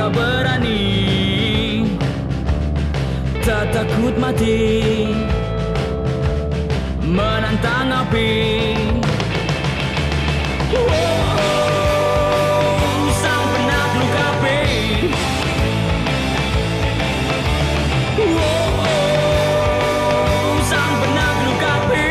kau berani, tak takut mati, menantang api. Sang penakluk api. Sang penakluk api.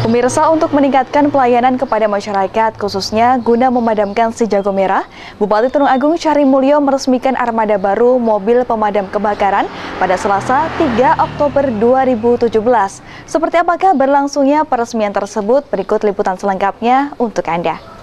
Pemirsa, untuk meningkatkan pelayanan kepada masyarakat, khususnya guna memadamkan si jago merah, Bupati Tulung Agung Syahri Mulyo meresmikan armada baru mobil pemadam kebakaran pada Selasa 3 Oktober 2017. Seperti apakah berlangsungnya peresmian tersebut? Berikut liputan selengkapnya untuk Anda.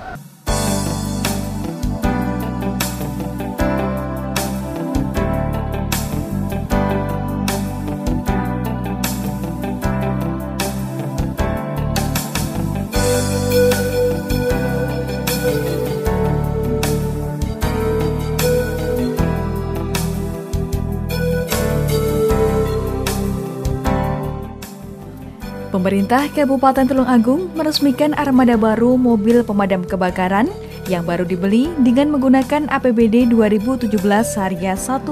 Pemerintah Kabupaten Tulung Agung meresmikan armada baru mobil pemadam kebakaran yang baru dibeli dengan menggunakan APBD 2017 seharga 1,7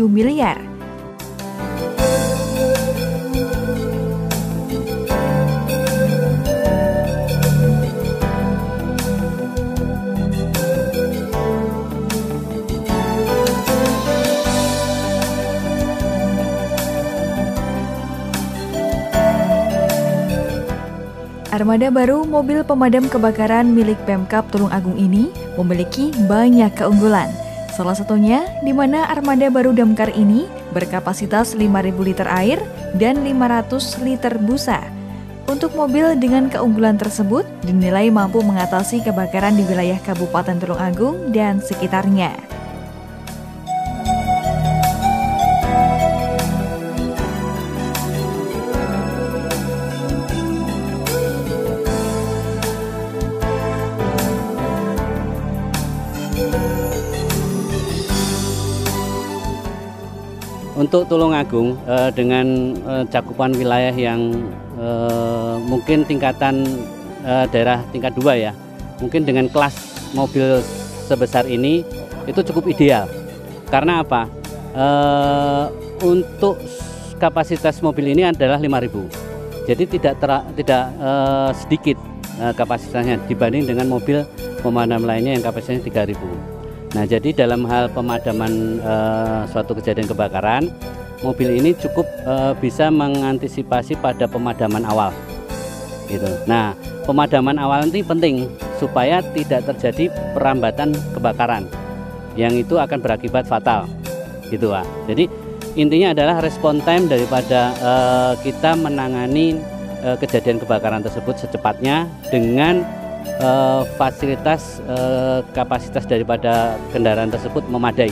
miliar. Armada baru mobil pemadam kebakaran milik Pemkab Tulung Agung ini memiliki banyak keunggulan. Salah satunya di mana armada baru damkar ini berkapasitas 5.000 liter air dan 500 liter busa. Untuk mobil dengan keunggulan tersebut dinilai mampu mengatasi kebakaran di wilayah Kabupaten Tulung Agung dan sekitarnya. Untuk Tulung Agung dengan cakupan wilayah yang mungkin tingkatan daerah tingkat 2 ya, mungkin dengan kelas mobil sebesar ini itu cukup ideal. Karena apa? Untuk kapasitas mobil ini adalah 5.000, jadi tidak sedikit kapasitasnya dibanding dengan mobil pemadam lainnya yang kapasitasnya 3.000. Nah, jadi dalam hal pemadaman suatu kejadian kebakaran, mobil ini cukup bisa mengantisipasi pada pemadaman awal. Gitu. Nah, pemadaman awal ini penting supaya tidak terjadi perambatan kebakaran, yang itu akan berakibat fatal. Gitu, Pak. Jadi intinya adalah respon time daripada kita menangani kejadian kebakaran tersebut secepatnya dengan fasilitas kapasitas daripada kendaraan tersebut memadai.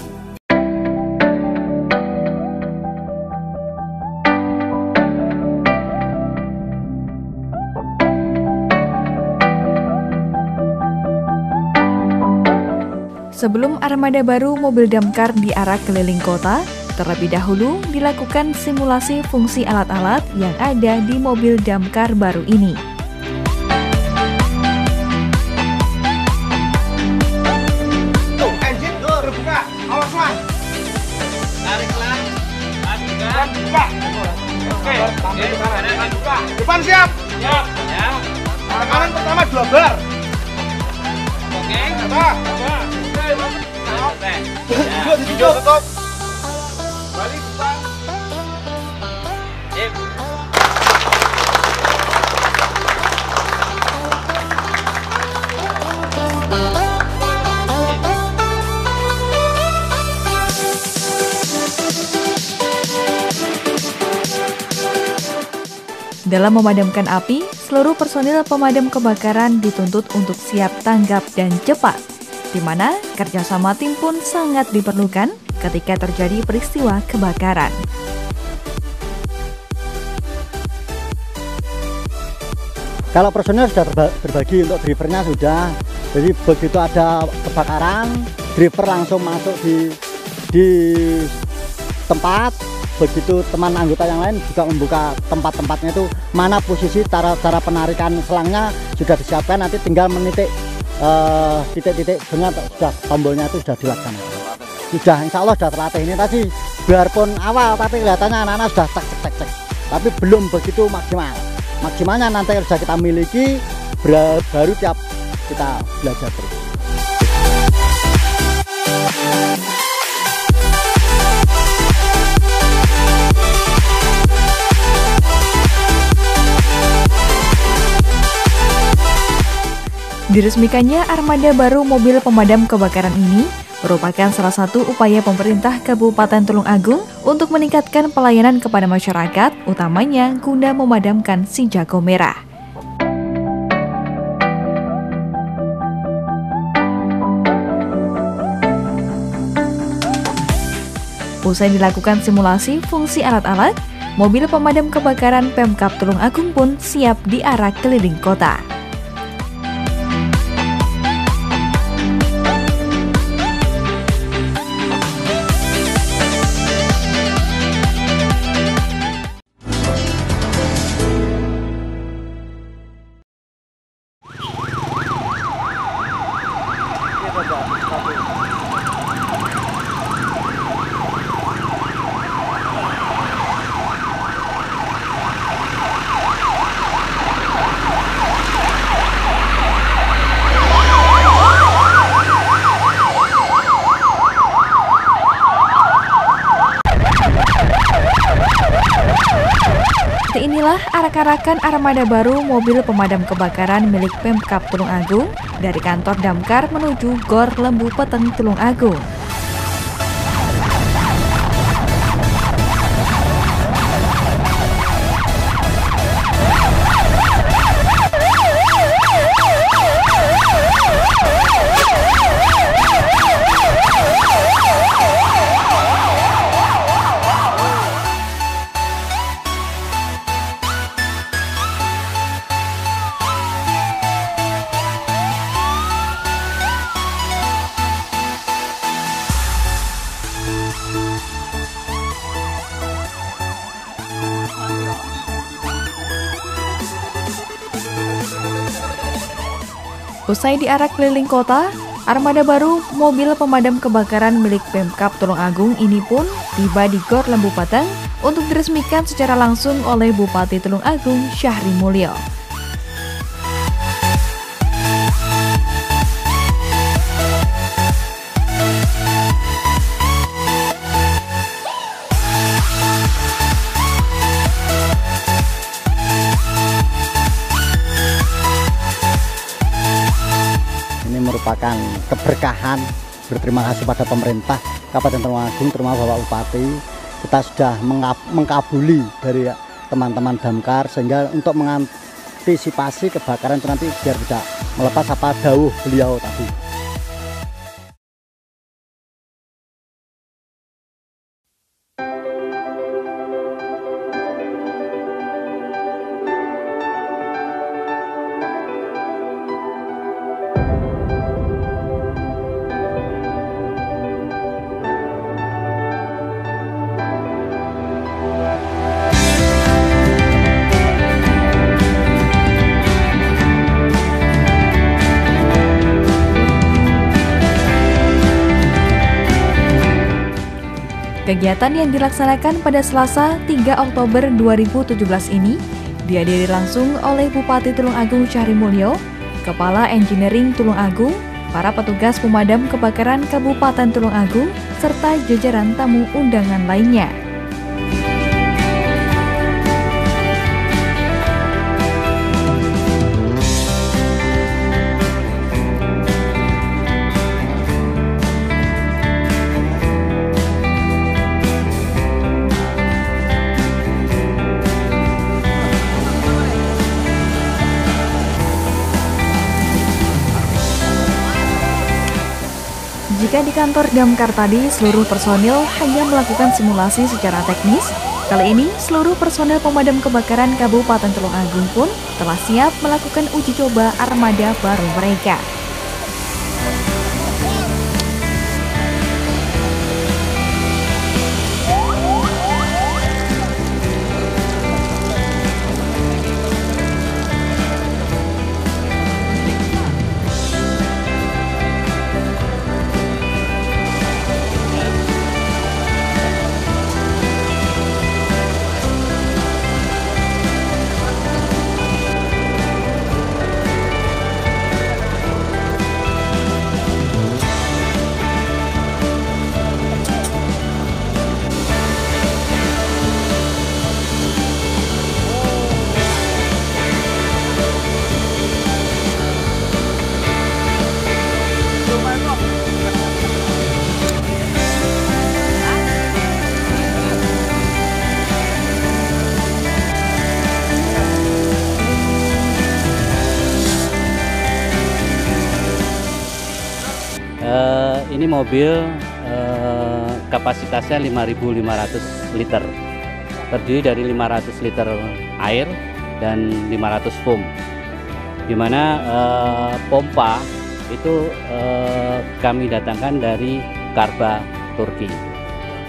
Sebelum armada baru mobil damkar diarak keliling kota, terlebih dahulu dilakukan simulasi fungsi alat-alat yang ada di mobil damkar baru ini. Depan siap. Siap. Ya. Kanan pertama 2 bar. Oke. Tutup. Balik depan. Sip. Dalam memadamkan api, seluruh personil pemadam kebakaran dituntut untuk siap tanggap dan cepat, di mana kerjasama tim pun sangat diperlukan ketika terjadi peristiwa kebakaran. Kalau personil sudah terbagi, untuk drivernya sudah. Jadi begitu ada kebakaran, driver langsung masuk di tempat. Begitu teman anggota yang lain juga membuka tempat-tempatnya, itu mana posisi cara penarikan selangnya sudah disiapkan, nanti tinggal menitik titik-titik dengan sudah tombolnya itu sudah dilaksanakan. Sudah insya Allah sudah terlatih ini tadi, biarpun awal tapi kelihatannya anak-anak sudah cek, tapi belum begitu maksimal. Maksimalnya nanti sudah kita miliki, baru tiap kita belajar terus. Diresmikannya armada baru mobil pemadam kebakaran ini merupakan salah satu upaya pemerintah Kabupaten Tulungagung untuk meningkatkan pelayanan kepada masyarakat, utamanya guna memadamkan si jago merah. Usai dilakukan simulasi fungsi alat-alat, mobil pemadam kebakaran Pemkab Tulungagung pun siap diarak keliling kota. Inilah arak-arakan armada baru mobil pemadam kebakaran milik Pemkab Tulungagung dari kantor Damkar menuju Gor Lembu Peteng Tulungagung. Usai diarak keliling kota, armada baru mobil pemadam kebakaran milik Pemkab Tulungagung ini pun tiba di Gor Lembu Peteng untuk diresmikan secara langsung oleh Bupati Tulungagung Syahri Mulyo. Merupakan keberkahan, berterima kasih pada pemerintah Kabupaten Tulungagung, terutama Bapak Bupati. Kita sudah mengkabuli dari teman-teman Damkar sehingga untuk mengantisipasi kebakaran itu nanti biar tidak melepas apa dawuh beliau tadi. Kegiatan yang dilaksanakan pada Selasa 3 Oktober 2017 ini dihadiri langsung oleh Bupati Tulungagung Syahri Mulyo, Kepala Engineering Tulungagung, para petugas pemadam kebakaran Kabupaten Tulungagung, serta jajaran tamu undangan lainnya. Jika di kantor Damkar tadi seluruh personil hanya melakukan simulasi secara teknis, Kali ini, seluruh personel pemadam kebakaran Kabupaten Tulungagung pun telah siap melakukan uji coba armada baru mereka. Ini mobil kapasitasnya 5.500 liter, terdiri dari 500 liter air dan 500 foam, di mana pompa itu kami datangkan dari Karba, Turki.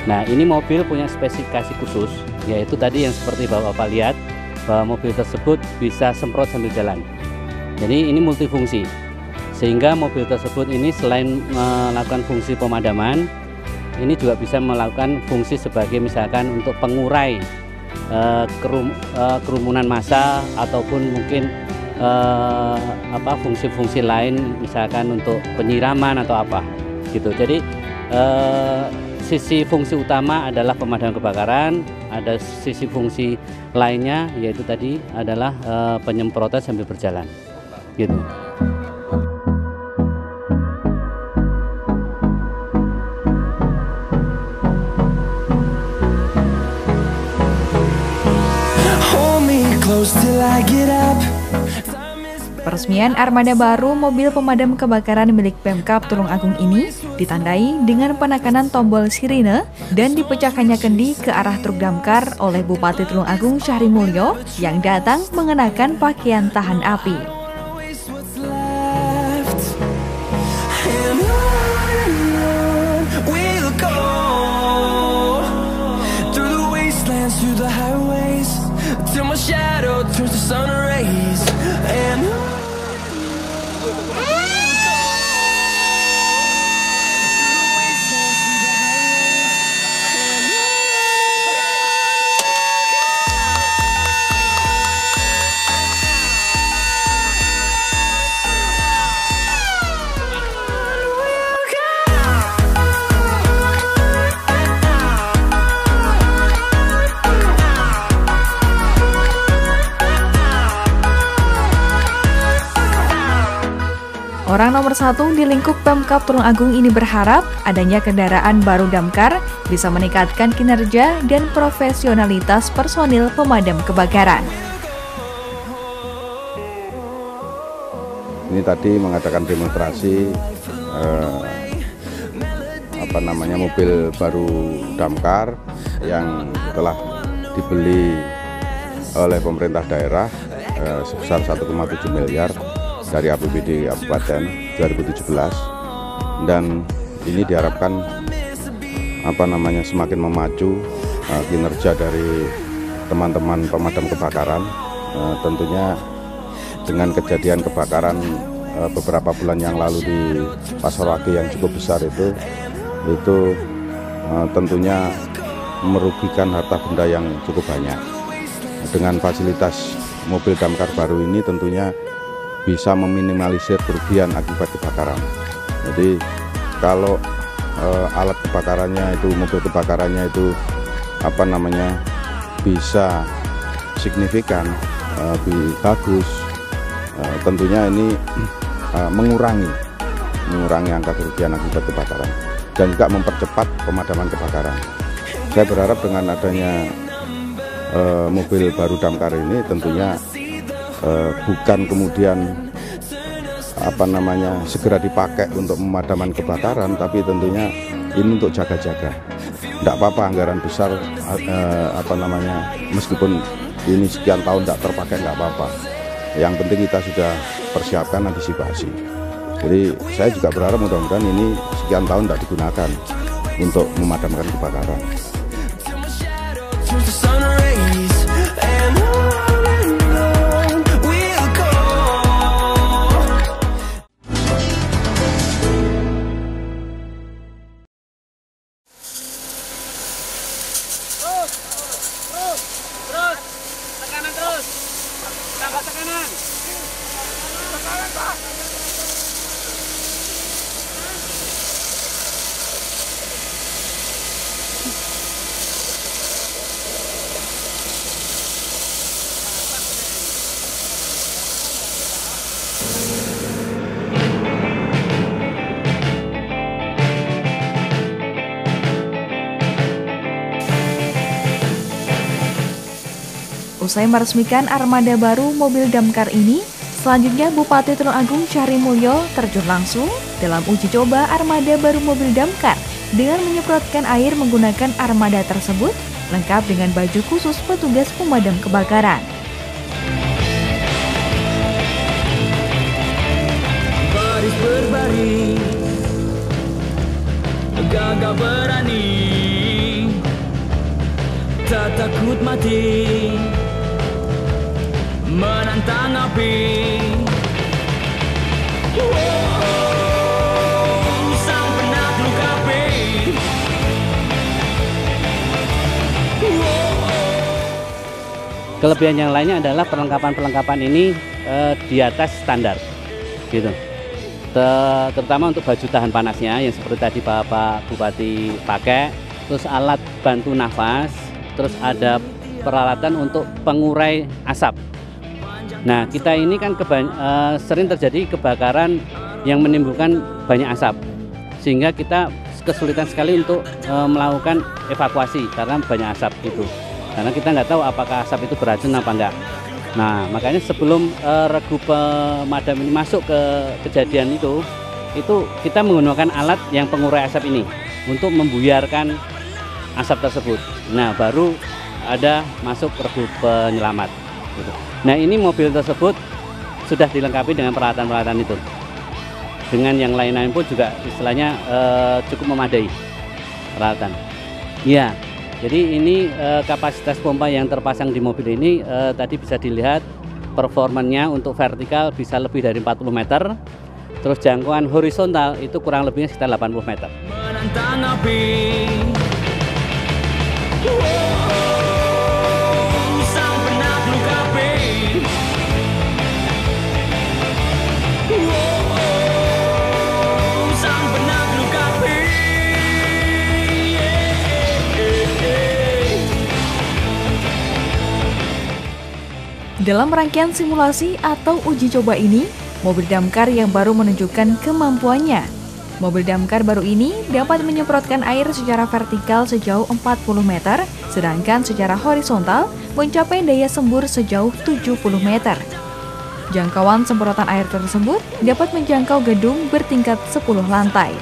Nah, ini mobil punya spesifikasi khusus, yaitu tadi yang seperti Bapak lihat, bahwa mobil tersebut bisa semprot sambil jalan. Jadi ini multifungsi, sehingga mobil tersebut ini selain melakukan fungsi pemadaman, ini juga bisa melakukan fungsi sebagai misalkan untuk pengurai kerumunan massa, ataupun mungkin fungsi-fungsi lain, misalkan untuk penyiraman atau apa gitu. Jadi sisi fungsi utama adalah pemadam kebakaran, ada sisi fungsi lainnya yaitu tadi adalah penyemprotan sambil berjalan gitu. Peresmian armada baru mobil pemadam kebakaran milik Pemkab Tulungagung ini ditandai dengan penekanan tombol sirine dan dipecahkannya kendi ke arah truk damkar oleh Bupati Tulungagung Syahri Mulyo yang datang mengenakan pakaian tahan api. Orang nomor satu di lingkup Pemkab Tulungagung ini berharap adanya kendaraan baru damkar bisa meningkatkan kinerja dan profesionalitas personil pemadam kebakaran. Ini tadi mengadakan demonstrasi mobil baru damkar yang telah dibeli oleh pemerintah daerah sebesar 1,7 miliar dari APBD Kabupaten 2017, dan ini diharapkan semakin memacu kinerja dari teman-teman pemadam kebakaran. Tentunya dengan kejadian kebakaran beberapa bulan yang lalu di Pasarwagi yang cukup besar itu tentunya merugikan harta benda yang cukup banyak. Dengan fasilitas mobil damkar baru ini tentunya bisa meminimalisir kerugian akibat kebakaran. Jadi kalau alat kebakarannya itu, mobil kebakarannya itu bisa signifikan, bagus, tentunya ini mengurangi angka kerugian akibat kebakaran dan juga mempercepat pemadaman kebakaran. Saya berharap dengan adanya mobil baru damkar ini tentunya bukan kemudian segera dipakai untuk pemadaman kebakaran, tapi tentunya ini untuk jaga-jaga. Tidak apa-apa anggaran besar, meskipun ini sekian tahun tidak terpakai nggak apa-apa. Yang penting kita sudah persiapkan antisipasi. Jadi saya juga berharap mudah-mudahan ini sekian tahun tidak digunakan untuk memadamkan kebakaran. Usai meresmikan armada baru mobil damkar ini, selanjutnya Bupati Tulungagung Syahri Mulyo terjun langsung dalam uji coba armada baru mobil damkar dengan menyemprotkan air menggunakan armada tersebut, lengkap dengan baju khusus petugas pemadam kebakaran. Baris berbaris, gagah berani, tak takut mati, menantang api. Sang penakluk api. Kelebihan yang lainnya adalah perlengkapan ini di atas standar, gitu. Terutama untuk baju tahan panasnya yang seperti tadi Bapak Bupati pakai, terus alat bantu nafas, terus ada peralatan untuk pengurai asap. Nah, kita ini kan sering terjadi kebakaran yang menimbulkan banyak asap, sehingga kita kesulitan sekali untuk melakukan evakuasi karena banyak asap gitu. Karena kita nggak tahu apakah asap itu beracun apa enggak. Nah, makanya sebelum regu pemadam ini masuk ke kejadian itu kita menggunakan alat yang pengurai asap ini untuk membuyarkan asap tersebut. Nah, baru ada masuk regu penyelamat. Gitu. Nah, ini mobil tersebut sudah dilengkapi dengan peralatan-peralatan itu. Dengan yang lain-lain pun juga istilahnya cukup memadai peralatan. Ya, jadi ini kapasitas pompa yang terpasang di mobil ini tadi bisa dilihat performanya untuk vertikal bisa lebih dari 40 meter. Terus jangkauan horizontal itu kurang lebihnya sekitar 80 meter. Menantang api. Sang penakluk api. Sang penakluk api. Dalam rangkaian simulasi atau uji coba ini, mobil damkar yang baru menunjukkan kemampuannya. Mobil damkar baru ini dapat menyemprotkan air secara vertikal sejauh 40 meter, sedangkan secara horizontal mencapai daya sembur sejauh 70 meter. Jangkauan semprotan air tersebut dapat menjangkau gedung bertingkat 10 lantai.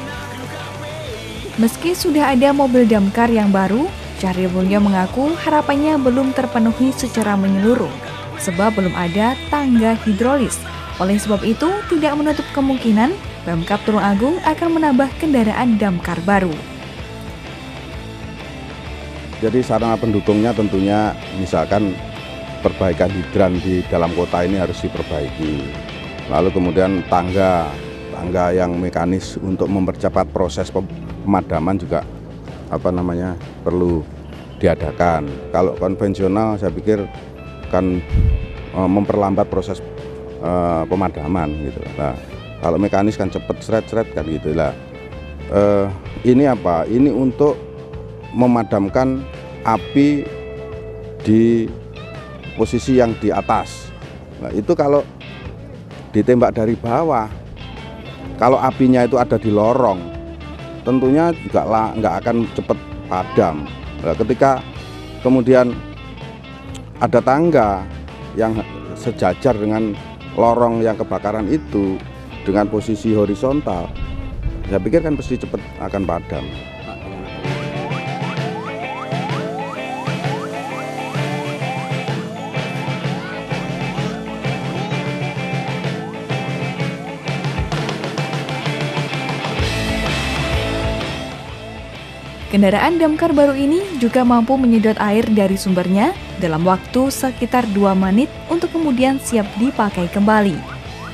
Meski sudah ada mobil damkar yang baru, Syahri Mulyo mengaku harapannya belum terpenuhi secara menyeluruh, sebab belum ada tangga hidrolis. Oleh sebab itu, tidak menutup kemungkinan Pemkab Tulungagung akan menambah kendaraan damkar baru. Jadi sarana pendukungnya tentunya misalkan perbaikan hidran di dalam kota ini harus diperbaiki. Lalu kemudian tangga yang mekanis untuk mempercepat proses pemadaman juga perlu diadakan. Kalau konvensional saya pikir kan memperlambat proses pemadaman gitu. Nah, kalau mekanis kan cepet seret kan gitu lah. Ini apa? Ini untuk memadamkan api di posisi yang di atas. Nah, itu kalau ditembak dari bawah, kalau apinya itu ada di lorong, tentunya juga nggak akan cepat padam. Nah, ketika kemudian ada tangga yang sejajar dengan lorong yang kebakaran itu dengan posisi horizontal, saya pikir kan pasti cepat akan padam. Kendaraan damkar baru ini juga mampu menyedot air dari sumbernya dalam waktu sekitar 2 menit untuk kemudian siap dipakai kembali.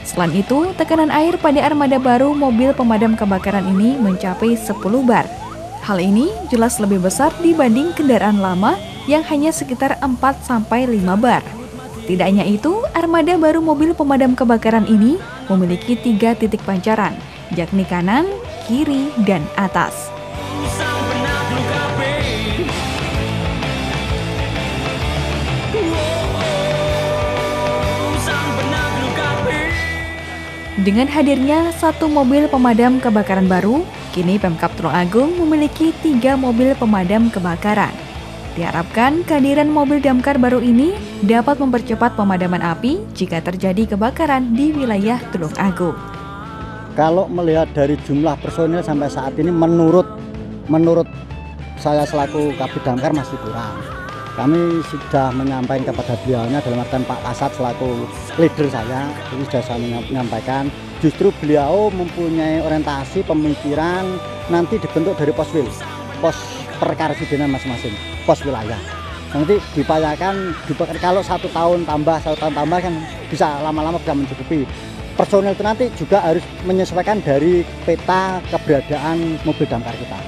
Selain itu, tekanan air pada armada baru mobil pemadam kebakaran ini mencapai 10 bar. Hal ini jelas lebih besar dibanding kendaraan lama yang hanya sekitar 4-5 bar. Tidak hanya itu, armada baru mobil pemadam kebakaran ini memiliki 3 titik pancaran, yakni kanan, kiri, dan atas. Sang penakluk KB. Sang penakluk KB. Dengan hadirnya 1 mobil pemadam kebakaran baru, kini Pemkab Tulungagung memiliki 3 mobil pemadam kebakaran. Diharapkan kehadiran mobil damkar baru ini dapat mempercepat pemadaman api jika terjadi kebakaran di wilayah Tulungagung. Kalau melihat dari jumlah personil sampai saat ini menurut saya selaku Kabid Damkar masih kurang. Kami sudah menyampaikan kepada beliaunya, dalam artian Pak Kasat selaku leader saya, ini sudah saya menyampaikan, justru beliau mempunyai orientasi pemikiran nanti dibentuk dari pos perkaresidenan masing-masing, pos wilayah. Nanti diupayakan kalau 1 tahun tambah kan bisa lama-lama bisa mencukupi. Personil itu nanti juga harus menyesuaikan dari peta keberadaan mobil damkar kita.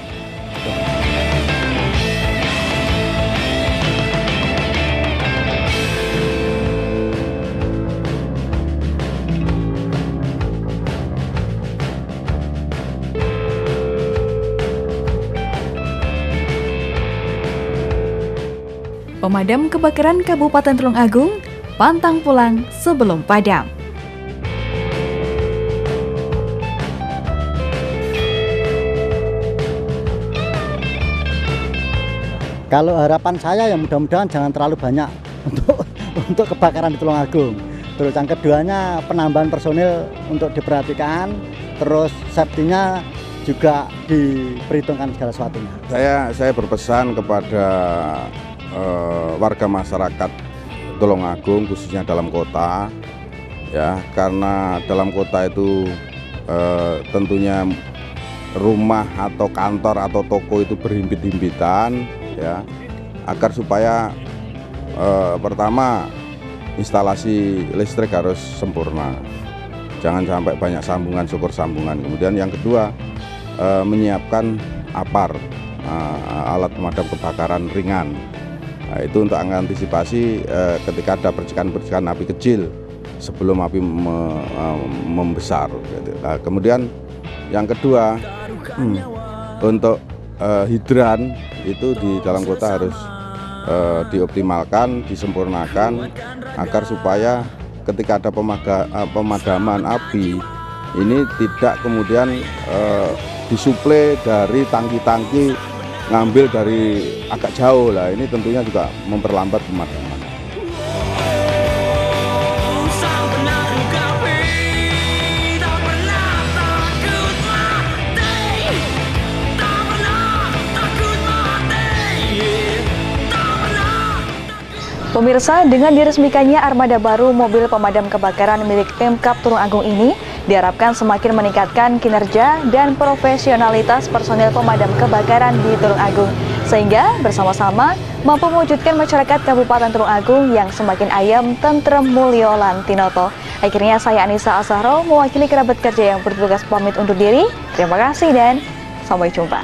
Pemadam kebakaran Kabupaten Tulungagung pantang pulang sebelum padam. Kalau harapan saya ya mudah-mudahan jangan terlalu banyak untuk kebakaran di Tulungagung. Terus yang keduanya penambahan personil untuk diperhatikan, terus safety-nya juga diperhitungkan segala sesuatunya. Saya berpesan kepada warga masyarakat Tulungagung khususnya dalam kota, ya, karena dalam kota itu tentunya rumah atau kantor atau toko itu berhimpit-himpitan, ya, agar supaya pertama instalasi listrik harus sempurna, jangan sampai banyak sambungan, syukur sambungan. Kemudian yang kedua menyiapkan APAR, alat pemadam kebakaran ringan. Nah, itu untuk mengantisipasi ketika ada percikan-percikan api kecil sebelum api membesar. Nah, kemudian yang kedua untuk hidran itu di dalam kota harus dioptimalkan, disempurnakan agar supaya ketika ada pemadaman api ini tidak kemudian disuplai dari tangki-tangki, ngambil dari agak jauh lah, ini tentunya juga memperlambat pemadaman. Sang penakluk KB. Tak pernah takut mati. Tak pernah takut mati. Tak pernah. Pemirsa, dengan diresmikannya armada baru mobil pemadam kebakaran milik Pemkab Tulungagung ini diharapkan semakin meningkatkan kinerja dan profesionalitas personil pemadam kebakaran di Tulungagung, sehingga bersama-sama mampu mewujudkan masyarakat Kabupaten Tulungagung yang semakin ayam, tentrem, mulyo, lan tinoto. Akhirnya saya Anissa Azahro mewakili kerabat kerja yang bertugas pamit undur diri. Terima kasih dan sampai jumpa.